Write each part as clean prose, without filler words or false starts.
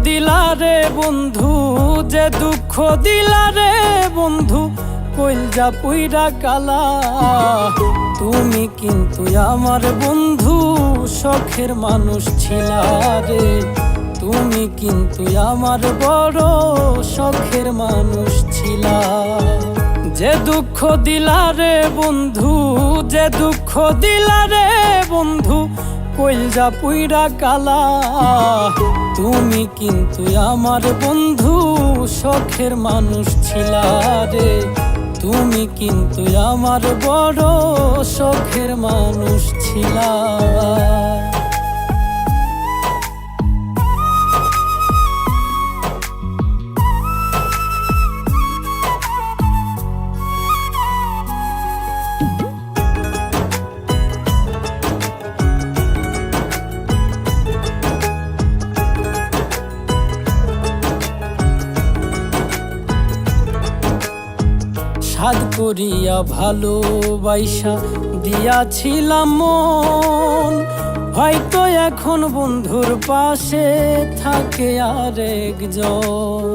দিলা রে বন্ধু, যে দুঃখ দিলা রে বন্ধু, কইলজা পুইরা কালা। তুমি কিন্তু আমার বন্ধু শখের মানুষ ছিলা রে, তুমি কিন্তু আমার বড় শখের মানুষ ছিলা। যে দুঃখ দিলা রে বন্ধু, যে দুঃখ দিলা রে বন্ধু, কইলজা পুইরা কালা। তুমি কিন্তু আমার বন্ধু শখের মানুষ ছিলা রে, তুমি কিন্তু আমার বড় শখের মানুষ ছিলা। সাধ করিয়া ভালোবাসা দিয়াছিলাম মন, হয়তো এখন বন্ধুর পাশে থাকে আরেকজন।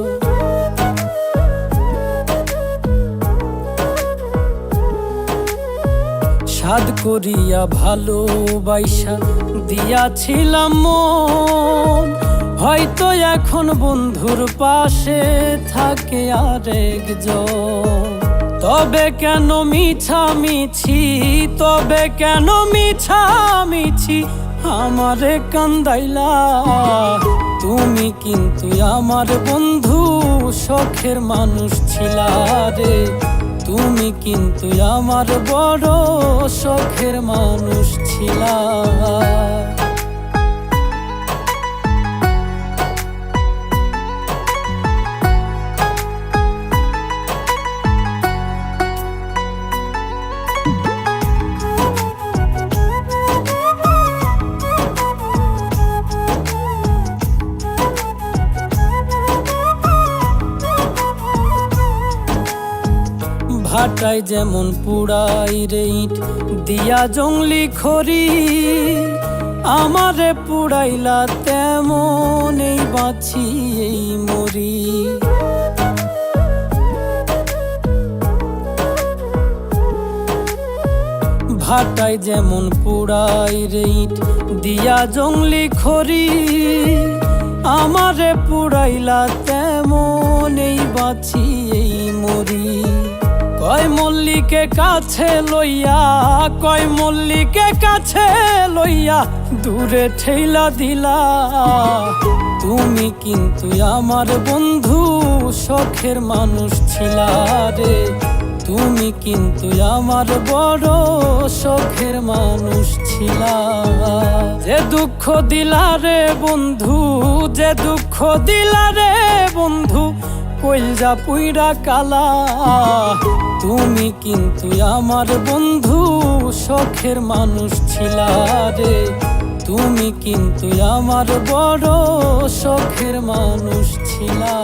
সাধ করিয়া ভালোবাসা দিয়াছিলাম মন, হয়তো এখন বন্ধুর পাশে থাকে আরেকজন। তবে কেন মিছামিছি, তবে কেন মিছামিছি আমারে কান্দাইলা। তুমি কিন্তু আমার বন্ধু শখের মানুষ ছিলা রে, তুমি কিন্তু আমার বড় শখের মানুষ ছিলা। ভাটায় যেমন পুড়াই রে ইট দিয়া জংলি খড়ি, আমারে পুড়াইলা তেমন এই বাঁচি এই মরি। ভাটায় যেমন পুড়াই রে ইট দিয়া জংলি খড়ি, আমারে পুড়াইলা তেমন এই বাঁচি এই মরি। কয় মল্লিকে কাছে লইয়া, কয় মল্লিকে কাছে লইয়া দূরে ঠেলা দিলা। তুমি কিন্তু আমার বন্ধু শখের মানুষ ছিলা রে, তুমি কিন্তু আমার বড় শখের মানুষ ছিলা। যে দুঃখ দিলা রে বন্ধু, যে দুঃখ দিলা রে বন্ধু, কইলজা পুইরা কালা। তুমি কিন্তু আমার বন্ধু শখের মানুষ ছিলা রে, তুমি কিন্তু আমার বড় শখের মানুষ ছিলা।